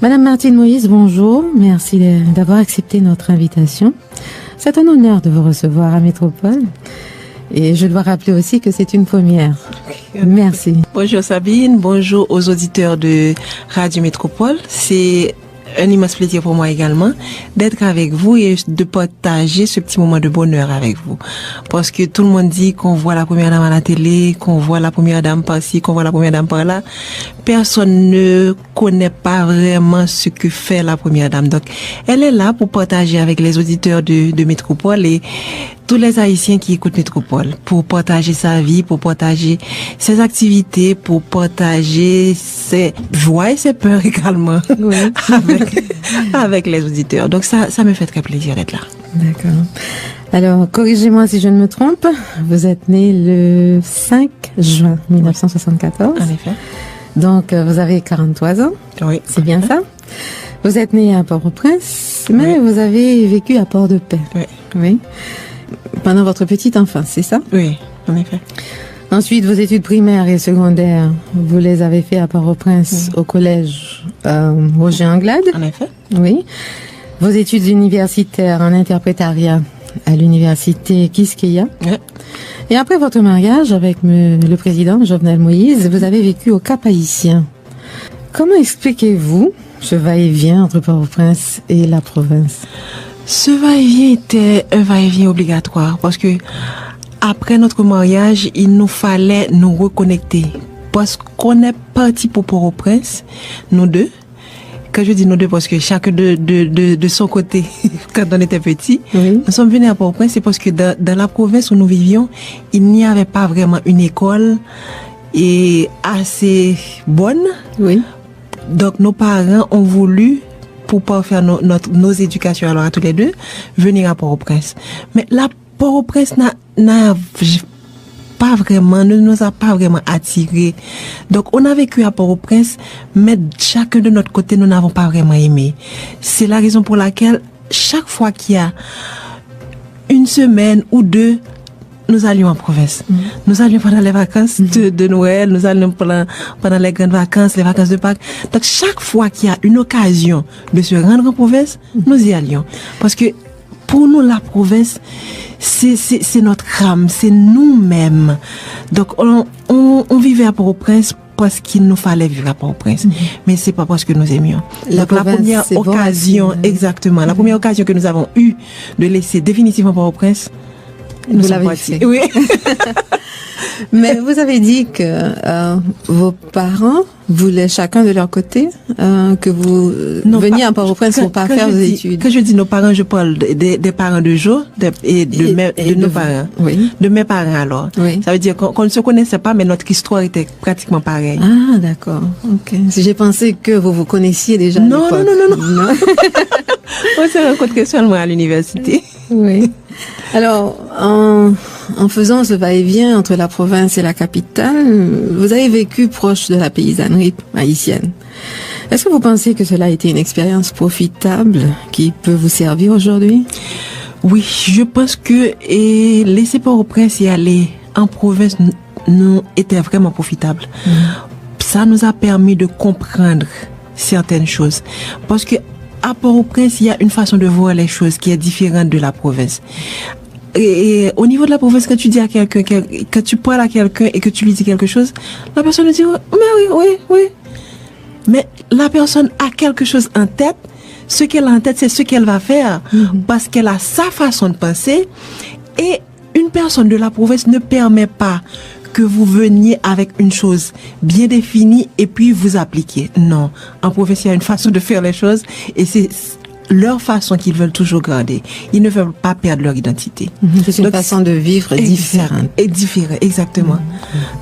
Madame Martine Moïse, bonjour. Merci d'avoir accepté notre invitation. C'est un honneur de vous recevoir à Métropole. Et je dois rappeler aussi que c'est une première. Merci. Bonjour Sabine, bonjour aux auditeurs de Radio Métropole. C'est un immense plaisir pour moi également d'être avec vous et de partager ce petit moment de bonheur avec vous. Parce que tout le monde dit qu'on voit la première dame à la télé, qu'on voit la première dame par-ci, qu'on voit la première dame par-là. Personne ne connaît pas vraiment ce que fait la première dame. Donc, elle est là pour partager avec les auditeurs de Métropole et tous les Haïtiens qui écoutent Métropole, pour partager sa vie, pour partager ses activités, pour partager ses joies et ses peurs également, oui. avec les auditeurs. Donc ça me fait très plaisir d'être là. D'accord. Alors, corrigez-moi si je ne me trompe, vous êtes né le 5 juin 1974. En effet. Donc, vous avez 43 ans. Oui. C'est bien ça? Vous êtes né à Port-au-Prince, mais vous avez vécu à Port-de-Paix. Oui. Oui. Pendant votre petite enfance, c'est ça? Oui, en effet. Ensuite, vos études primaires et secondaires, vous les avez fait à Port-au-Prince, au collège Roger Anglade. En effet. Oui. Vos études universitaires en interprétariat à l'université Quisqueya. Oui. Et après votre mariage avec le président Jovenel Moïse, vous avez vécu au Cap-Haïtien. Comment expliquez-vous ce va-et-vient entre Port-au-Prince et la province? Ce va-et-vient était un va-et-vient obligatoire parce que après notre mariage, il nous fallait nous reconnecter parce qu'on est parti pour Port-au-Prince, nous deux. Quand je dis nous deux, parce que chacun de son côté, quand on était petit, oui. Nous sommes venus à Port-au-Prince, c'est parce que dans la province où nous vivions, il n'y avait pas vraiment une école et assez bonne. Oui. Donc nos parents ont voulu, pour pas faire nos éducations alors à tous les deux, venir à Port-au-Prince. Mais là, Port-au-Prince ne nous a pas vraiment attirés. Donc on a vécu à Port-au-Prince, mais chacun de notre côté, nous n'avons pas vraiment aimé. C'est la raison pour laquelle chaque fois qu'il y a une semaine ou deux, nous allions en province. Nous allions pendant les vacances de Noël, nous allions pendant les grandes vacances, les vacances de Pâques. Donc, chaque fois qu'il y a une occasion de se rendre en province, nous y allions. Parce que, pour nous, la province, c'est notre âme, c'est nous-mêmes. Donc, on vivait à Port-au-Prince parce qu'il nous fallait vivre à Port-au-Prince. Mais c'est pas parce que nous aimions. Donc, la première occasion, exactement, la première occasion que nous avons eue de laisser définitivement Port-au-Prince, vous l'avez fait. Oui. Mais vous avez dit que vos parents voulaient chacun de leur côté que vous veniez à Port-au-Prince pour pas faire vos études. Quand je dis nos parents, je parle des parents de Jo et de nos parents. Oui. De mes parents alors. Oui. Ça veut dire qu'on ne se connaissait pas, mais notre histoire était pratiquement pareille. Ah, d'accord. Ok. J'ai pensé que vous vous connaissiez déjà. Non. On s'est rencontrés seulement à l'université. Oui. Alors, en faisant ce va-et-vient entre la province et la capitale, vous avez vécu proche de la paysannerie haïtienne. Est-ce que vous pensez que cela a été une expérience profitable qui peut vous servir aujourd'hui? Oui, je pense que laisser Port-au-Prince y aller en province nous était vraiment profitable. Ça nous a permis de comprendre certaines choses. Parce que à Port-au-Prince, il y a une façon de voir les choses qui est différente de la province. Et au niveau de la province, quand tu dis à quelqu'un, quand tu parles à quelqu'un et que tu lui dis quelque chose, la personne dit oui. Mais la personne a quelque chose en tête. Ce qu'elle a en tête, c'est ce qu'elle va faire parce qu'elle a sa façon de penser. Et une personne de la province ne permet pas que vous veniez avec une chose bien définie et puis vous appliquez. Non. En province, il y a une façon de faire les choses et c'est leur façon qu'ils veulent toujours garder. Ils ne veulent pas perdre leur identité. C'est une façon de vivre différente. Et différente, exactement.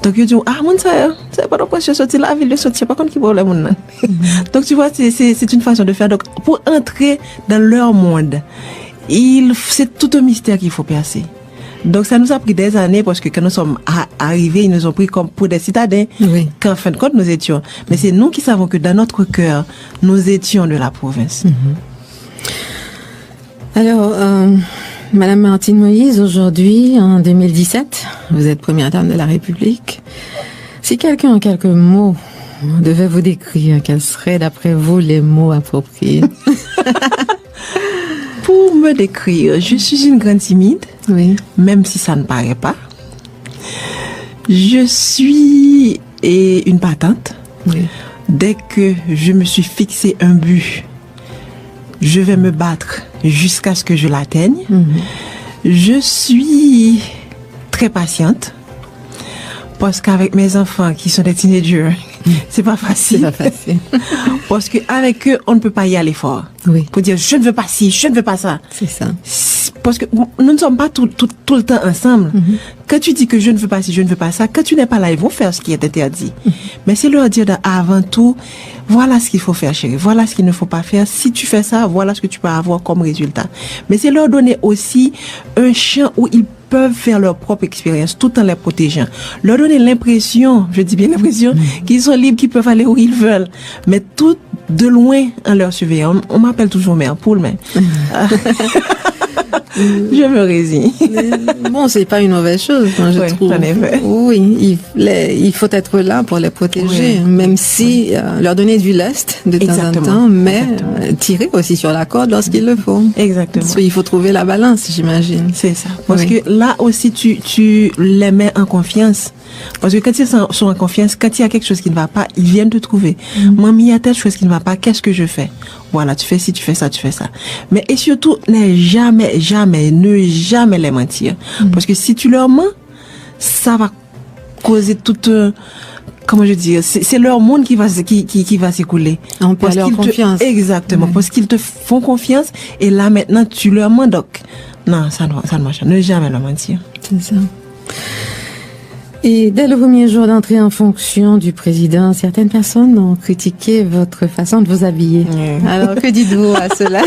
Donc, ils disent, mon frère, c'est pas pourquoi je suis sorti la ville, je suis sorti, pas contre qui problème on a. Donc, tu vois, c'est une façon de faire. Donc, pour entrer dans leur monde, c'est tout un mystère qu'il faut percer. Donc, ça nous a pris des années parce que quand nous sommes arrivés, ils nous ont pris comme pour des citadins. Oui. Qu'en fin de compte, nous étions. Mais c'est nous qui savons que dans notre cœur, nous étions de la province. Alors, Madame Martine Moïse, aujourd'hui, en 2017, vous êtes première dame de la République. Si quelqu'un, en quelques mots, on devait vous décrire, quels seraient d'après vous les mots appropriés? Pour me décrire, je suis une grande timide, Oui. même si ça ne paraît pas. Je suis une battante. Oui. Dès que je me suis fixé un but, je vais me battre jusqu'à ce que je l'atteigne. Je suis très patiente parce qu'avec mes enfants qui sont des teenagers, c'est pas facile. C'est pas facile. Parce qu'avec eux, on ne peut pas y aller fort. Oui. Pour dire je ne veux pas ci, je ne veux pas ça. C'est ça. Parce que nous ne sommes pas tout le temps ensemble. Quand tu dis que je ne veux pas ci, je ne veux pas ça, quand tu n'es pas là, ils vont faire ce qui est interdit. Mais c'est leur dire avant tout, voilà ce qu'il faut faire, chérie, voilà ce qu'il ne faut pas faire. Si tu fais ça, voilà ce que tu peux avoir comme résultat. Mais c'est leur donner aussi un champ où ils peuvent faire leur propre expérience tout en les protégeant. Leur donner l'impression, je dis bien l'impression, qu'ils sont libres, qu'ils peuvent aller où ils veulent. Mais tout de loin en leur surveillant. On m'appelle toujours mère poule, mais je me résigne. Bon, c'est pas une mauvaise chose, moi, je trouve. En effet. Oui, il faut être là pour les protéger, même si leur donner du lest de temps en temps, mais tirer aussi sur la corde lorsqu'il le faut. Exactement. Parce qu'il faut trouver la balance, j'imagine. C'est ça. Parce que là aussi, tu les mets en confiance. Parce que quand ils sont en confiance, quand il y a quelque chose qui ne va pas, ils viennent te trouver. Mamie, il y a telle chose qui ne va pas, qu'est-ce que je fais? Voilà, tu fais ci, tu fais ça, tu fais ça. Mais et surtout, ne jamais les mentir. Parce que si tu leur mens, ça va causer toute... comment je dis, c'est leur monde qui va s'écouler. On perd leur confiance. Exactement, parce qu'ils te font confiance et là maintenant tu leur mens donc. Non, ça ne marche pas. Ne jamais leur mentir. C'est ça. Et dès le premier jour d'entrée en fonction du président, certaines personnes ont critiqué votre façon de vous habiller. Alors, que dites-vous à cela?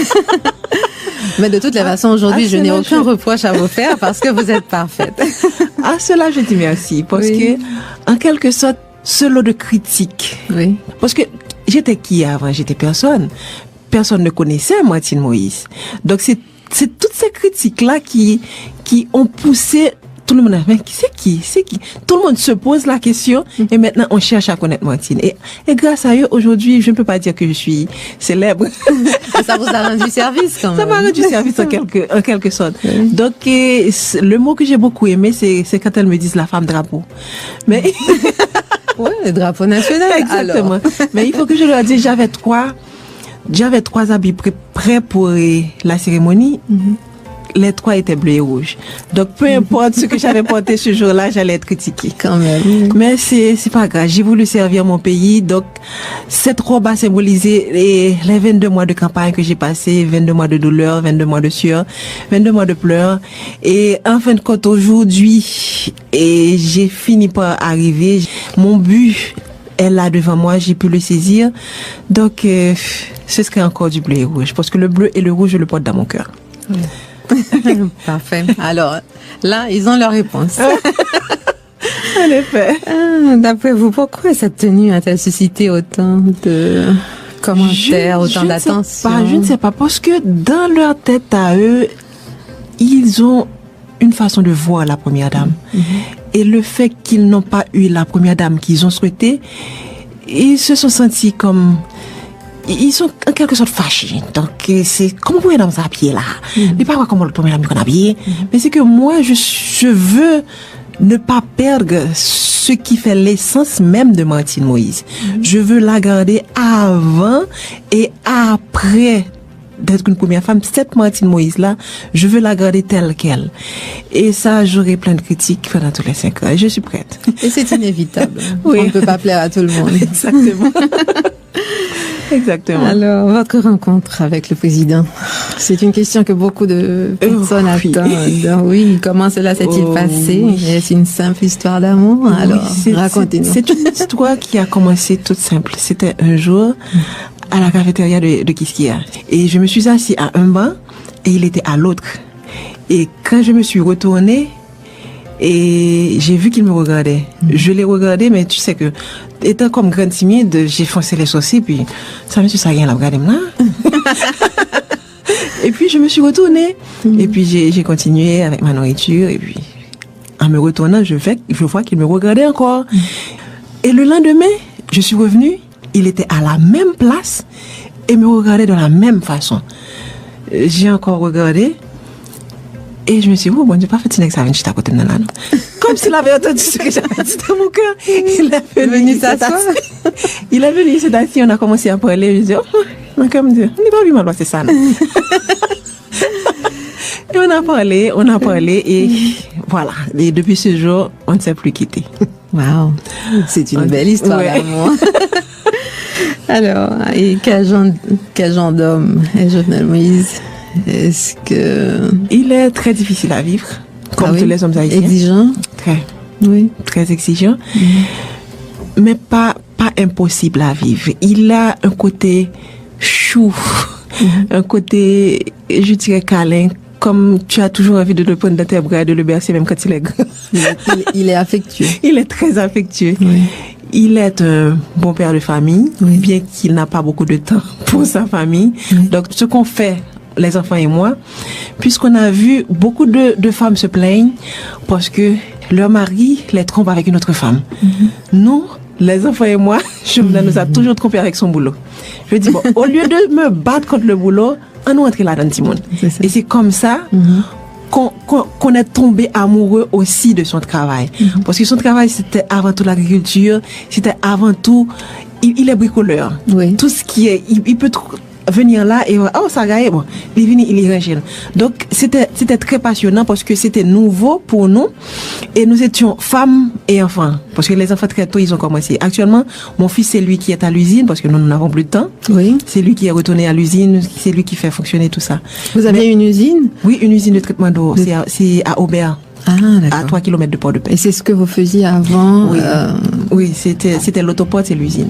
Mais de toutes les façons, aujourd'hui, je n'ai aucun reproche à vous faire parce que vous êtes parfaite. À cela, je dis merci. Parce que, en quelque sorte, ce lot de critiques. Oui. Parce que j'étais qui avant? J'étais personne. Personne ne connaissait Martine Moïse. Donc, c'est toutes ces critiques-là qui ont poussé tout le monde a dit, mais c'est qui? Tout le monde se pose la question et maintenant on cherche à connaître Martine. Et grâce à eux, aujourd'hui, je ne peux pas dire que je suis célèbre. Ça vous a rendu service quand même. Ça m'a rendu service en quelque sorte. Donc, le mot que j'ai beaucoup aimé, c'est quand elles me disent la femme drapeau. Mais ouais, le drapeau national. Exactement. Alors. Mais il faut que je leur dise, j'avais trois habits prêts pour la cérémonie. Les trois étaient bleus et rouges. Donc, peu importe ce que j'avais porté ce jour-là, j'allais être critiquée. Quand même. Mais c'est pas grave. J'ai voulu servir mon pays. Donc, cette robe a symbolisé les 22 mois de campagne que j'ai passé, 22 mois de douleur, 22 mois de sueur, 22 mois de pleurs. Et en fin de compte, aujourd'hui, j'ai fini par arriver. Mon but est là devant moi. J'ai pu le saisir. Donc, ce serait encore du bleu et rouge. Parce que le bleu et le rouge, je le porte dans mon cœur. Parfait. Alors, là, ils ont leur réponse. En effet. D'après vous, pourquoi cette tenue a-t-elle suscité autant de commentaires, autant d'attention? Je ne sais pas. Parce que dans leur tête à eux, ils ont une façon de voir la première dame. Et le fait qu'ils n'ont pas eu la première dame qu'ils ont souhaité, ils se sont sentis comme... Ils sont en quelque sorte fâchés. Donc, c'est comment vous dame s'habiller là? Mais pas comment le premier dame qu'on habille. Mais c'est que moi, je veux ne pas perdre ce qui fait l'essence même de Martine Moïse. Je veux la garder avant et après d'être une première femme. Cette Martine Moïse là, je veux la garder telle qu'elle. Et ça, j'aurai plein de critiques pendant tous les 5 ans. Et je suis prête. Et c'est inévitable. Oui. On ne peut pas plaire à tout le monde. Exactement. Exactement. Alors, votre rencontre avec le président, c'est une question que beaucoup de personnes attendent. Oui, comment cela s'est-il passé? Est-ce une simple histoire d'amour? Alors, racontez-nous. C'est une histoire qui a commencé toute simple. C'était un jour à la cafétéria de Kiskia. Et je me suis assise à un banc et il était à l'autre. Et quand je me suis retournée, et j'ai vu qu'il me regardait. Je l'ai regardé, mais tu sais que, étant comme grande timide, j'ai foncé les sourcils, puis ça me suis dit, ça rien à regarder là. Et puis je me suis retournée, et puis j'ai continué avec ma nourriture, et puis en me retournant, je vois qu'il me regardait encore. Et le lendemain, je suis revenue, il était à la même place et me regardait de la même façon. J'ai encore regardé et je me suis dit, oh, bon, j'ai pas fait une examen juste à côté de Nana. Comme s'il avait entendu ce que j'avais dit dans mon cœur. Il est venu s'asseoir. Il est venu s'asseoir, on a commencé à parler. Je me suis dit, oh, mon cœur me dit, on n'est pas vu mal, c'est ça. Non? Et on a parlé et voilà. Et depuis ce jour, on ne s'est plus quitté. Waouh, c'est une belle histoire d'amour. Alors, et quel genre d'homme est Jovenel Moïse? Est-ce que... Il est très difficile à vivre, comme tous les hommes haïtiens. Exigeant? Très. Oui. Très exigeant. Mais pas impossible à vivre. Il a un côté chou, un côté, je dirais, câlin, comme tu as toujours envie de le prendre dans tes bras et de le bercer même quand il est grand. Il est affectueux. Il est très affectueux. Oui. Il est un bon père de famille, oui. bien qu'il n'a pas beaucoup de temps pour sa famille. Oui. Donc, ce qu'on fait, les enfants et moi, puisqu'on a vu beaucoup de femmes se plaignent parce que leur mari les trompe avec une autre femme. Nous, les enfants et moi, Jovenel nous a toujours trompé avec son boulot. Je dis, bon, au lieu de me battre contre le boulot, on nous entre là dans le monde. Et c'est comme ça qu'on est tombé amoureux aussi de son travail. Parce que son travail, c'était avant tout l'agriculture, c'était avant tout, il est bricoleur. Oui. Tout ce qui est, il peut venir là et oh ça gagne bon il vient il est donc c'était très passionnant parce que c'était nouveau pour nous et nous étions femmes et enfants parce que les enfants très tôt ils ont commencé. Actuellement mon fils c'est lui qui est à l'usine parce que nous n'avons plus de temps. Oui. C'est lui qui est retourné à l'usine, c'est lui qui fait fonctionner tout ça. Vous avez une usine? Oui, une usine de traitement d'eau. C'est à Aubert. Ah, d'accord. À 3 km de Port-de-Paix. Et c'est ce que vous faisiez avant? Oui, oui, c'était l'autoport, c'est l'usine.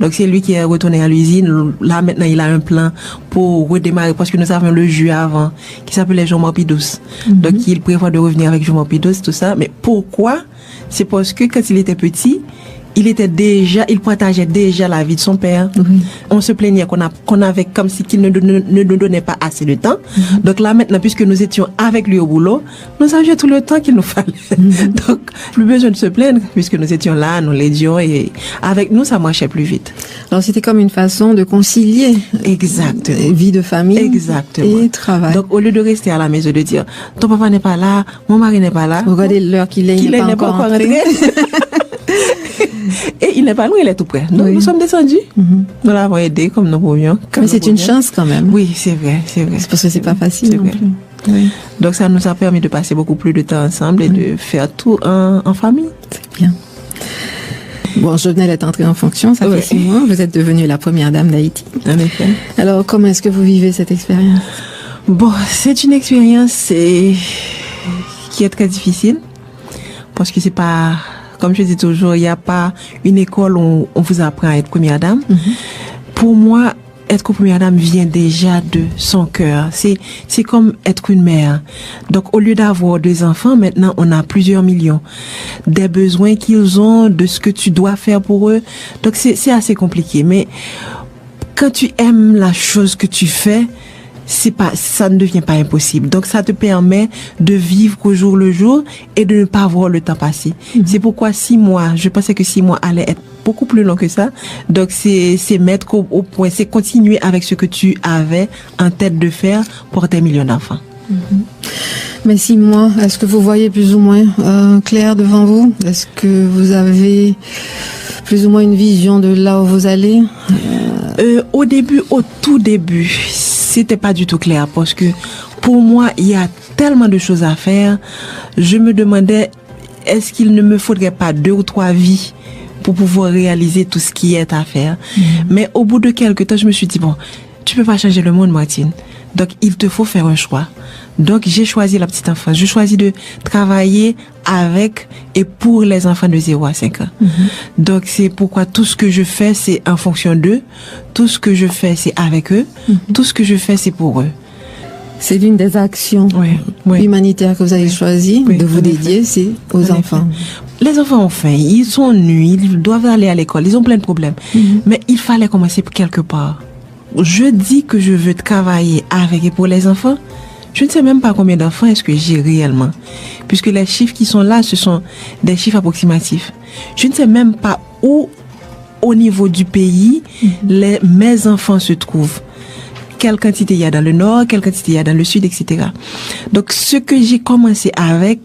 Donc c'est lui qui est retourné à l'usine. Là maintenant il a un plan pour redémarrer parce que nous avons le jus avant qui s'appelait Jean Morpidous. Donc il prévoit de revenir avec Jean Morpidous, tout ça. Mais pourquoi? C'est parce que quand il était petit, il partageait déjà la vie de son père. On se plaignait qu'on avait comme si qu'il ne nous donnait pas assez de temps. Donc là maintenant, puisque nous étions avec lui au boulot, nous avions tout le temps qu'il nous fallait. Donc plus besoin de se plaindre puisque nous étions là, nous l'aidions et avec nous ça marchait plus vite. Alors c'était comme une façon de concilier. Exactement. Vie de famille. Exactement. Et travail. Donc au lieu de rester à la maison de dire ton papa n'est pas là, mon mari n'est pas là. Regardez l'heure qu'il n'est pas encore entré. Et il n'est pas loin, il est tout près. Donc nous sommes descendus. Nous l'avons aidé comme nous pouvions. Mais c'est une chance quand même. Oui, c'est vrai. C'est parce que c'est pas facile non plus. Oui. Donc ça nous a permis de passer beaucoup plus de temps ensemble et de faire tout en famille. C'est bien. Bon, Jovenel est entré en fonction, ça fait 6 mois. Vous êtes devenue la première dame d'Haïti. En effet. Alors, comment est-ce que vous vivez cette expérience? Bon, c'est une expérience qui est très difficile parce que c'est pas... Comme je dis toujours, il n'y a pas une école où on vous apprend à être première dame. Pour moi, être première dame vient déjà de son cœur. C'est comme être une mère. Donc, au lieu d'avoir 2 enfants, maintenant, on a plusieurs millions. Des besoins qu'ils ont, de ce que tu dois faire pour eux. Donc, c'est assez compliqué. Mais quand tu aimes la chose que tu fais, ça ne devient pas impossible. Donc, ça te permet de vivre au jour le jour et de ne pas voir le temps passer. C'est pourquoi 6 mois, je pensais que 6 mois allaient être beaucoup plus long que ça. Donc, c'est mettre au point, c'est continuer avec ce que tu avais en tête de faire pour tes millions d'enfants. Mais 6 mois, est-ce que vous voyez plus ou moins clair devant vous? Est-ce que vous avez plus ou moins une vision de là où vous allez? Au tout début, c'était pas du tout clair parce que pour moi, il y a tellement de choses à faire. Je me demandais, est-ce qu'il ne me faudrait pas 2 ou 3 vies pour pouvoir réaliser tout ce qui est à faire? Mais au bout de quelques temps, je me suis dit, bon, tu peux pas changer le monde, Martine. Donc, il te faut faire un choix. Donc, j'ai choisi la petite enfance. Je choisis de travailler avec et pour les enfants de 0 à 5 ans. Donc, c'est pourquoi tout ce que je fais, c'est en fonction d'eux. Tout ce que je fais, c'est avec eux. Tout ce que je fais, c'est pour eux. C'est l'une des actions humanitaires que vous avez choisi de vous dédier, c'est aux enfants. Les enfants ont faim, ils sont nus, ils doivent aller à l'école, ils ont plein de problèmes. Mais il fallait commencer quelque part. Je dis que je veux travailler avec et pour les enfants. Je ne sais même pas combien d'enfants est-ce que j'ai réellement. Puisque les chiffres qui sont là, ce sont des chiffres approximatifs. Je ne sais même pas où au niveau du pays, mes enfants se trouvent. Quelle quantité il y a dans le nord, quelle quantité il y a dans le sud, etc. Donc, ce que j'ai commencé avec,